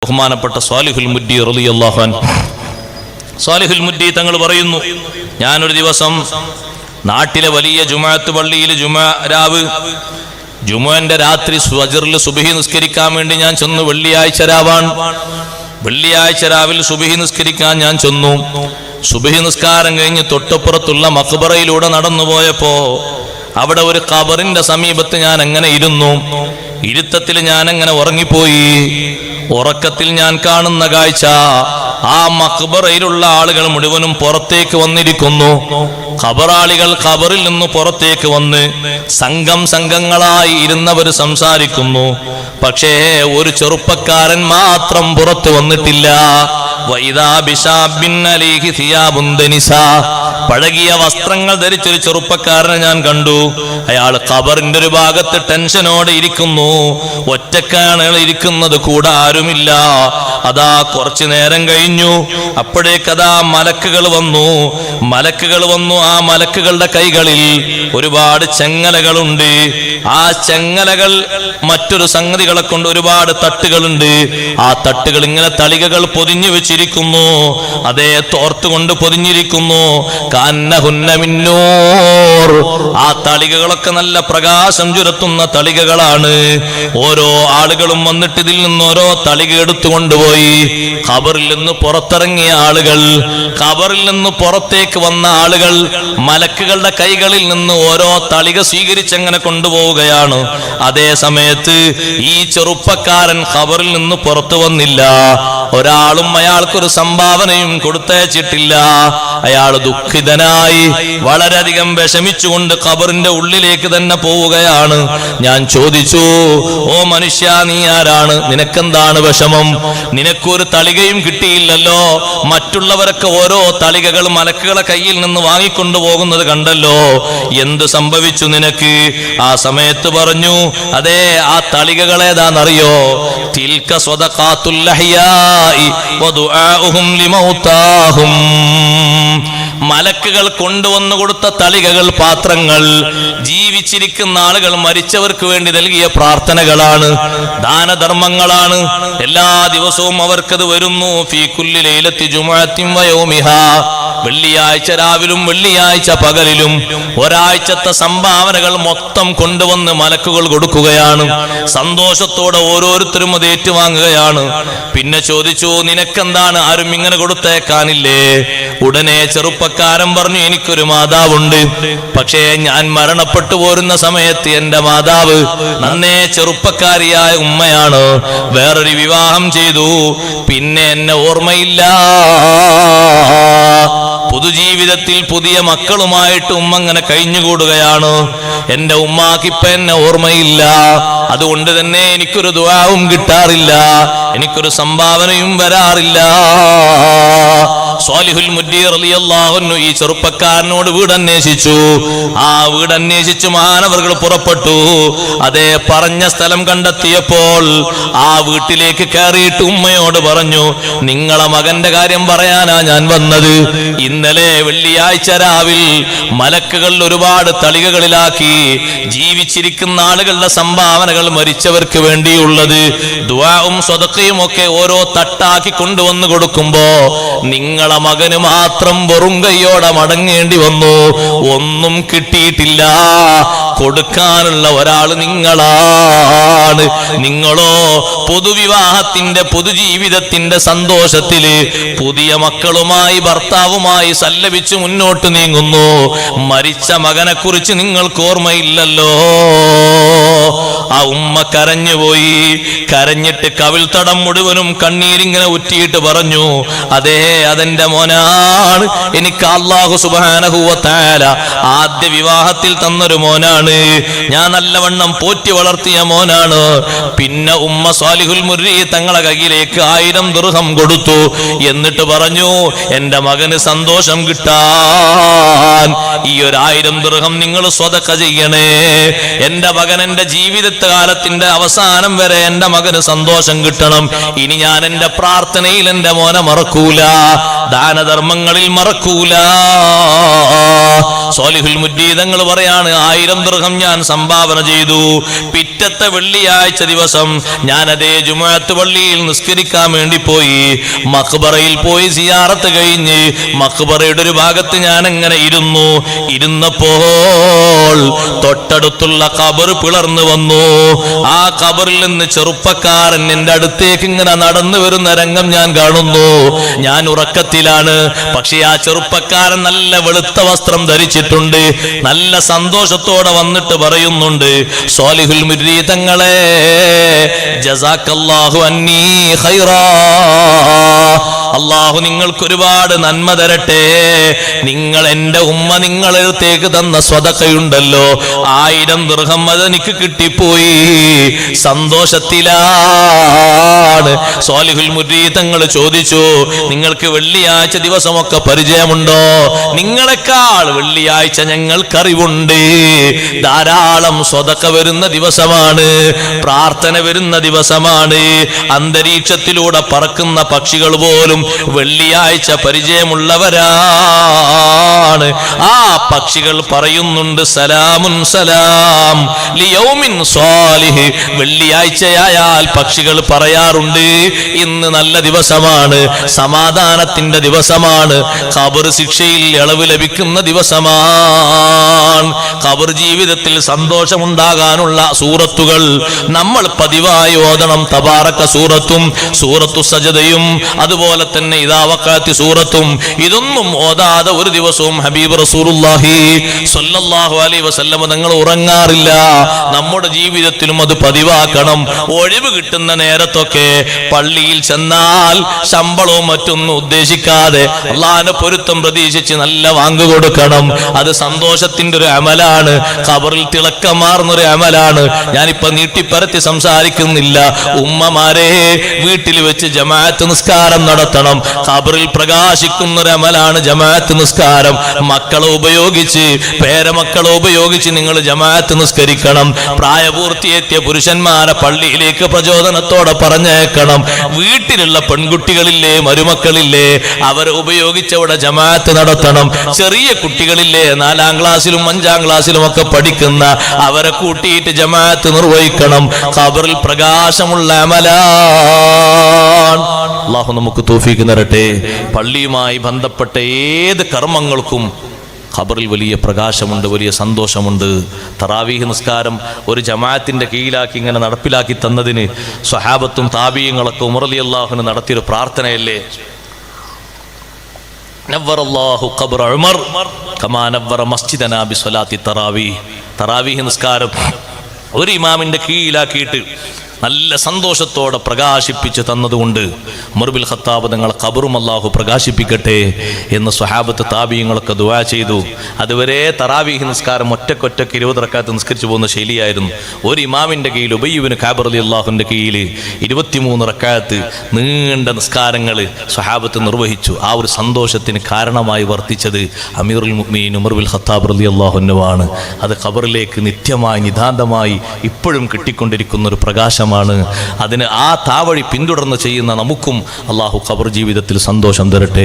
ബഹുമാനപ്പെട്ട സ്വാലിഹുൽ മുദ്ദി റളിയല്ലാഹു അൻഹു സ്വാലിഹുൽ മുദ്ദി തങ്ങൾ പറയുന്നു, ഞാനൊരു ദിവസം നാട്ടിലെ വലിയ ജുമുഅത്ത് പള്ളിയിൽ ജുമുഅ ജുമുഅന്റെ രാത്രി ഫജ്റിൽ സുബ്ഹി നിസ്കരിക്കാൻ വേണ്ടി ഞാൻ ചെന്നു. വെള്ളിയാഴ്ച രാവാണ്. വെള്ളിയാഴ്ച രാവിലെ സുബ്ഹി നിസ്കരിക്കാൻ ഞാൻ ചെന്നു. സുബ്ഹി നിസ്കാരം കഴിഞ്ഞ് തൊട്ടപ്പുറത്തുള്ള മഖ്ബറയിലൂടെ നടന്നുപോയപ്പോ അവിടെ ഒരു ഖബറിന്റെ സമീപത്ത് ഞാൻ അങ്ങനെ ഇരുന്നു. ഇരുത്തത്തിൽ ഞാൻ അങ്ങനെ ഉറങ്ങിപ്പോയി. ഉറക്കത്തിൽ ഞാൻ കാണുന്ന കാഴ്ച, ആ മഖ്ബറയിലുള്ള ആളുകൾ മുഴുവനും പുറത്തേക്ക് വന്നിരിക്കുന്നു. ഖബറാളികൾ ഖബറിൽ നിന്ന് പുറത്തേക്ക് വന്ന് സംഘങ്ങളായി ഇരുന്നവർ സംസാരിക്കുന്നു. പക്ഷേ ഒരു ചെറുപ്പക്കാരൻ മാത്രം പുറത്തു വന്നിട്ടില്ല. പഴകിയ വസ്ത്രങ്ങൾ ധരിച്ചൊരു ചെറുപ്പക്കാരനെ ഞാൻ കണ്ടു. അയാൾ ഖബറിന്റെ ഒരു ഭാഗത്ത് ടെൻഷനോടെ ഇരിക്കുന്നു. ഒറ്റക്കാണ് ഇരിക്കുന്നത്, കൂടെ ആരുമില്ല. അതാ കുറച്ചു നേരം കഴിഞ്ഞു. അപ്പോഴേക്കതാ മലക്കുകൾ വന്നു. ആ മലക്കുകളുടെ കൈകളിൽ ഒരുപാട് ചെങ്ങലകളുണ്ട്. ആ ചെങ്ങലകൾ മറ്റൊരു സംഗതികളെ കൊണ്ട് ഒരുപാട് തട്ടുകളുണ്ട്. ആ തട്ടുകൾ ഇങ്ങനെ തളികകൾ പൊതിഞ്ഞു വെച്ചിരിക്കുന്നു. അതേ തോർത്തുകൊണ്ട് പൊതിഞ്ഞിരിക്കുന്നു. ആ തളികകളൊക്കെ നല്ല പ്രകാശം ചുരത്തുന്ന തളികകളാണ്. ഓരോ ആളുകളും വന്നിട്ട് ഇതിൽ നിന്ന് ഓരോ തളിക എടുത്തുകൊണ്ടുപോയി. ഖബറിൽ നിന്ന് പുറത്തിറങ്ങിയ ആളുകൾ, ഖബറിൽ നിന്ന് പുറത്തേക്ക് വന്ന ആളുകൾ മലക്കുകളുടെ കൈകളിൽ നിന്ന് ഓരോ തളിക സ്വീകരിച്ചങ്ങനെ കൊണ്ടുപോവുകയാണ്. അതേ സമയത്ത് ഈ ചെറുപ്പക്കാരൻ ഖബറിൽ നിന്ന് പുറത്തു വന്നില്ല. ഒരാളും അയാൾക്കൊരു സംഭാവനയും കൊടുത്തയച്ചിട്ടില്ല. അയാൾ ദുഃഖിതനായി വളരെയധികം വിഷമിച്ചുകൊണ്ട് ഖബറിന്റെ ഉള്ളിലേക്ക് തന്നെ പോവുകയാണ്. ഞാൻ ചോദിച്ചു, ഓ മനുഷ്യ, നീ ആരാണ്? നിനക്കെന്താണ് വിഷമം? നിനക്കൊരു തളികയും കിട്ടിയില്ലല്ലോ. മറ്റുള്ളവരൊക്കെ ഓരോ തളികകൾ മലക്കുകളെ കയ്യിൽ നിന്ന് വാങ്ങിക്കൊണ്ടു പോകുന്നത് കണ്ടല്ലോ. എന്ത് സംഭവിച്ചു നിനക്ക്? ആ സമയത്ത് പറഞ്ഞു, അതേ ആ തളികകളേതാണെന്നറിയോ? തിൽക സ്വദഖാത്തുൽ അഹ്യാഇ വദുആഉഹും ലിമൗതാഹും. മലക്കുകൾ കൊണ്ടുവന്നു കൊടുത്ത തളികകൾ, പാത്രങ്ങൾ ജീവിച്ചിരിക്കുന്ന ആളുകൾ മരിച്ചവർക്ക് വേണ്ടി നൽകിയ പ്രാർത്ഥനകളാണ്, ദാനധർമ്മങ്ങളാണ്. എല്ലാ ദിവസവും അവർക്കത് വരുന്നു. ഫീ കുല്ലി ലൈലത്തി ജുമുഅത്തിൻ വയൗമിഹാ. വെള്ളിയാഴ്ച രാവിലും വെള്ളിയാഴ്ച പകലിലും ഒരാഴ്ചത്തെ സംഭാവനകൾ മൊത്തം കൊണ്ടുവന്ന് മലക്കുകൾ കൊടുക്കുകയാണ്. സന്തോഷത്തോടെ ഓരോരുത്തരും അത് ഏറ്റുവാങ്ങുകയാണ്. പിന്നെ ചോദിച്ചു, നിനക്കെന്താണ്? ആരും ഇങ്ങനെ കൊടുത്തേക്കാനില്ലേ? ഉടനെ ചെറുപ്പക്കാരൻ പറഞ്ഞു, എനിക്കൊരു മാതാവുണ്ട്. പക്ഷേ ഞാൻ മരണപ്പെട്ടു പോരുന്ന സമയത്ത് എന്റെ മാതാവ് നന്നേ ചെറുപ്പക്കാരിയായ ഉമ്മയാണ്. വേറൊരു വിവാഹം ചെയ്തു. പിന്നെ എന്നെ ഓർമ്മയില്ല. പൊതുജീവിതത്തിൽ പുതിയ മക്കളുമായിട്ട് ഉമ്മ അങ്ങനെ കഴിഞ്ഞുകൂടുകയാണ്. എന്റെ ഉമ്മാക്കിപ്പ എന്നെ ഓർമ്മയില്ല. അതുകൊണ്ട് തന്നെ എനിക്കൊരു ദുആവും കിട്ടാറില്ല, എനിക്കൊരു സംഭാവനയും വരാറില്ല. സ്വാലിഹുൽ മുദ്ദി റളിയല്ലാഹു അൻഹു ഈ ചെറുപ്പക്കാരനോട് വീടന്വേഷിച്ചു. ആ വീടന്വേഷിച്ച് മഹാനവറുകൾ പുറപ്പെട്ടു. അതേ പറഞ്ഞ സ്ഥലം കണ്ടെത്തിയപ്പോൾ ആ വീട്ടിലേക്ക് കയറിയിട്ട് ഉമ്മയോട് പറഞ്ഞു, നിങ്ങളെ മകന്റെ കാര്യം പറയാനാ ഞാൻ വന്നത്. ഇന്നലെ വെള്ളിയാഴ്ച രാവിൽ മലക്കുകൾ ഒരുപാട് തളികകളിലാക്കി ജീവിച്ചിരിക്കുന്ന ആളുകളുടെ സംഭാവനകൾ മരിച്ചവർക്ക് വേണ്ടിയുള്ളത് ദുആവും സ്വദഖയും ഒക്കെ ഓരോ തട്ടാക്കി കൊണ്ടുവന്ന് കൊടുക്കുമ്പോ നിങ്ങളെ മകന് മാത്രം വെറും കൈയോടെ മടങ്ങേണ്ടി വന്നു. ഒന്നും കിട്ടിയിട്ടില്ല. കൊടുക്കാനുള്ള ഒരാൾ നിങ്ങളാണ്. നിങ്ങളോ പൊതുവിവാഹത്തിന്റെ പൊതുജീവിതത്തിന്റെ സന്തോഷത്തില് പുതിയ മക്കളുമായി ഭർത്താവുമായി സല്ലപിച്ച് മുന്നോട്ട് നീങ്ങുന്നു. മരിച്ച മകനെ കുറിച്ച് നിങ്ങൾക്ക് ഓർമ്മയില്ലല്ലോ. ആ ഉമ്മ കരഞ്ഞുപോയി. കരഞ്ഞിട്ട് കവിൾ തടം മുഴുവനും കണ്ണീരിങ്ങനെ ഉറ്റിയിട്ട് പറഞ്ഞു, അതേ അതെന്റെ മോനാണ്. എനിക്ക് അല്ലാഹു സുബ്ഹാനഹു വ തആല ആദ്യ വിവാഹത്തിൽ തന്നൊരു മോനാണ്. ഞാൻ നല്ലവണ്ണം പോറ്റി വളർത്തിയ മോനാണ്. പിന്നെ ഉമ്മ സ്വാലിഹുൽ മുദ്ദി തങ്ങളെ കയ്യിലേക്ക് 1000 ദിർഹം കൊടുത്തു. എന്നിട്ട് പറഞ്ഞു, എന്റെ മകന് സന്തോഷം കിട്ടാൻ ഈ ഒരു 1000 ദിർഹം നിങ്ങൾ സ്വദഖ ചെയ്യണേ. എന്റെ മകൻ എന്റെ ജീവിതകാലത്തിന്റെ അവസാനം വരെ എന്റെ മകന് സന്തോഷം കിട്ടണം. ഇനി ഞാൻ എന്റെ പ്രാർത്ഥനയിൽ എന്റെ മോനെ മറക്കൂല, ദാനധർമ്മങ്ങളിൽ മറക്കൂല. സ്വാലിഹുൽ മുരീദങ്ങൾ പറയാണ് 1000 ദിർഹം ഞാൻ സംഭാവന ചെയ്തു. പിറ്റത്തെ വെള്ളിയാഴ്ച ദിവസം ഞാൻ അതേ ജുമുഅത്ത് പള്ളിയിൽ നിസ്കരിക്കാൻ വേണ്ടി പോയി. മഖ്ബറയിൽ പോയി സിയാറത്ത് കഴിഞ്ഞ് മഖ്ബറയുടെ ഒരു ഭാഗത്ത് ഞാൻ അങ്ങനെ ഇരുന്നപ്പോൾ തൊട്ടടുത്തുള്ള ഖബർ പിളർന്നു വന്നു. ആ ഖബറിൽ നിന്ന് ചെറുപ്പക്കാരൻ എന്റെ അടുത്തേക്ക് ഇങ്ങനെ നടന്നു വരുന്ന രംഗം ഞാൻ കാണുന്നു. ഞാൻ ഉറക്കത്തിലാണ്. പക്ഷെ ആ ചെറുപ്പക്കാരൻ നല്ല വെളുത്ത വസ്ത്രം ധരിച്ചിട്ടുണ്ട്. നല്ല സന്തോഷത്തോടെ വന്നിട്ട് പറയുന്നുണ്ട്, സ്വാലിഹുൽ മുരീദങ്ങളെ ജസാക്കല്ലാഹു അന്നീ ഖൈറാ, അള്ളാഹു നിങ്ങൾക്ക് ഒരുപാട് നന്മ തരട്ടെ. നിങ്ങൾ എന്റെ ഉമ്മ നിങ്ങളടുത്തേക്ക് തന്ന സ്വതക്കയുണ്ടല്ലോ, 1000 ദിർഹം അതെനിക്ക് കിട്ടിപ്പോയി. സന്തോഷത്തിലാണ്. സ്വാലിഹുൽ മുരീദങ്ങൾ ചോദിച്ചു, നിങ്ങൾക്ക് വെള്ളിയാഴ്ച ദിവസമൊക്കെ പരിചയമുണ്ടോ? നിങ്ങളെക്കാൾ വെള്ളിയാഴ്ച ഞങ്ങൾക്കറിവുണ്ട്. ധാരാളം സ്വതക്ക വരുന്ന ദിവസമാണ്, പ്രാർത്ഥന വരുന്ന ദിവസമാണ്. അന്തരീക്ഷത്തിലൂടെ പറക്കുന്ന പക്ഷികൾ പോലും വെള്ളിയാഴ്ച പരിചയമുള്ളവരാണ്. ആ പക്ഷികൾ പറയുന്നുണ്ട്, സലാമുൻ സലാം ലിയൗമിൻ സ്വാലിഹ്. വെള്ളിയാഴ്ചയായാൽ പക്ഷികൾ പറയാറുണ്ട്, ഇന്ന് നല്ല ദിവസമാണ്, സമാധാനത്തിന്റെ ദിവസമാണ്, ഖബർ ശിക്ഷയിൽ ഇളവ് ലഭിക്കുന്ന ദിവസമാണ്. ഖബർ ജീവിതത്തിൽ സന്തോഷമുണ്ടാകാനുള്ള സൂറത്തുകൾ നമ്മൾ പതിവായി ഓതണം. തബാറക സൂറത്തും സൂറത്തു സജദയും അതുപോലെ തന്നെ ഇദാ വഖഅത്തി സൂറത്തും. ഇതൊന്നും ഓതാതെ ഒരു ദിവസവും ഹബീബ് റസൂലുള്ളാഹി സ്വല്ലല്ലാഹു അലൈഹി വസല്ലം തങ്ങൾ ഉറങ്ങാറില്ല. നമ്മുടെ ജീവിതത്തിലും അത് പതിവാക്കണം. ഒഴിവ് കിട്ടുന്ന നേരത്തൊക്കെ പള്ളിയിൽ ചെന്നാൽ ശമ്പളവും മറ്റൊന്നും ഉദ്ദേശിക്കാതെ അള്ളാഹുവിന്റെ പൊരുത്തം പ്രതീക്ഷിച്ച് നല്ല വാങ്ങു കൊടുക്കണം. അത് സന്തോഷത്തിന്റെ ഒരു അമലാണ്, ഖബറിൽ തിളക്കമാർന്നൊരു അമലാണ്. ഞാനിപ്പോ നീട്ടിപ്പരത്തി സംസാരിക്കുന്നില്ല. ഉമ്മമാരെ, വീട്ടിൽ വെച്ച് ജമാഅത്ത് നിസ്കാരം നടത്തണം. ഖബറിൽ പ്രകാശിക്കുന്ന ഒരു അമലാണ് ജമാഅത്ത് നിസ്കാരം. മക്കളെ ഉപയോഗിച്ച്, പേരമക്കളെ ഉപയോഗിച്ച് നിങ്ങൾ ജമാഅത്ത് നിസ്കരിക്കണം. പ്രായപൂർത്തിയെത്തിയ പുരുഷന്മാരെ പള്ളിയിലേക്ക് പ്രചോദനത്തോടെ പറഞ്ഞേക്കണം. വീട്ടിലുള്ള പെൺകുട്ടികളില്ലേ, മരുമക്കളില്ലേ, അവരെ ഉപയോഗിച്ച് അവിടെ ജമാഅത്ത് നടത്തണം. ചെറിയ കുട്ടികളില്ലേ, 4ാം ക്ലാസ്സിലും 5ാം ക്ലാസ്സിലും ഒക്കെ പഠിക്കുന്ന, അവരെ കൂട്ടിയിട്ട് ജമാഅത്ത് നിർവഹിക്കണം. ഖബറിൽ പ്രകാശമുള്ള അമലാണ്. അല്ലാഹു നമുക്ക് തൗഫീഖ് തരട്ടെ. പള്ളിയുമായി ബന്ധപ്പെട്ട ഏത് കർമ്മങ്ങൾക്കും ഖബറിൽ വലിയ പ്രകാശമുണ്ട്, വലിയ സന്തോഷമുണ്ട്. തറാവീഹ് നിസ്കാരം ഒരു ജമാഅത്തിന്റെ കീഴിലാക്കി ഇങ്ങനെ നടപ്പിലാക്കി തന്നതിന് സ്വഹാബത്തും താബീയങ്ങളൊക്കെ ഉമർ റളിയല്ലാഹു അൻഹു നടത്തിയൊരു പ്രാർത്ഥനയല്ലേ. നവ്വറല്ലാഹു ഖബ്റ ഉമർ കമാ നവ്വറ മസ്ജിദനാ ബിസ്വലാത്തി തറാവീഹ്. തറാവീഹ് നിസ്കാരം ഒരു ഇമാമിന്റെ കീഴിലാക്കിയിട്ട് നല്ല സന്തോഷത്തോടെ പ്രകാശിപ്പിച്ച് തന്നതുകൊണ്ട് ഉമർ ബിൻ ഖത്താബ് തങ്ങളെ ഖബറും അല്ലാഹു പ്രകാശിപ്പിക്കട്ടെ എന്ന് സ്വഹാബത്ത് താബീയങ്ങളൊക്കെ ദുആ ചെയ്തു. അതുവരെ തറാവീഹ് നിസ്കാരം ഒറ്റക്കൊറ്റക്ക് 20 റക്അത്ത് നിസ്കരിച്ചു പോകുന്ന ശൈലിയായിരുന്നു. ഒരു ഇമാമിന്റെ കീഴിൽ ഉബയ്യ് ഇബ്നു കഅബ് റളിയല്ലാഹുവിന്റെ കീഴിൽ 23 റക്അത്ത് നീണ്ട നിസ്കാരങ്ങൾ സ്വഹാബത്ത് നിർവഹിച്ചു. ആ ഒരു സന്തോഷത്തിന് കാരണമായി വർത്തിച്ചത് അമീറുൽ മുഅ്മിനീൻ ഉമർ ബിൻ ഖത്താബ് റളിയല്ലാഹു അൻഹുവാണ്. അത് ഖബറിലേക്ക് നിത്യമായി നിതാന്തമായി ഇപ്പോഴും കിട്ടിക്കൊണ്ടിരിക്കുന്ന ഒരു പ്രകാശം. അതിന് ആ താവഴി പിന്തുടർന്ന് ചെയ്യുന്ന നമുക്കും അല്ലാഹു ഖബർ ജീവിതത്തിൽ സന്തോഷം തരട്ടെ.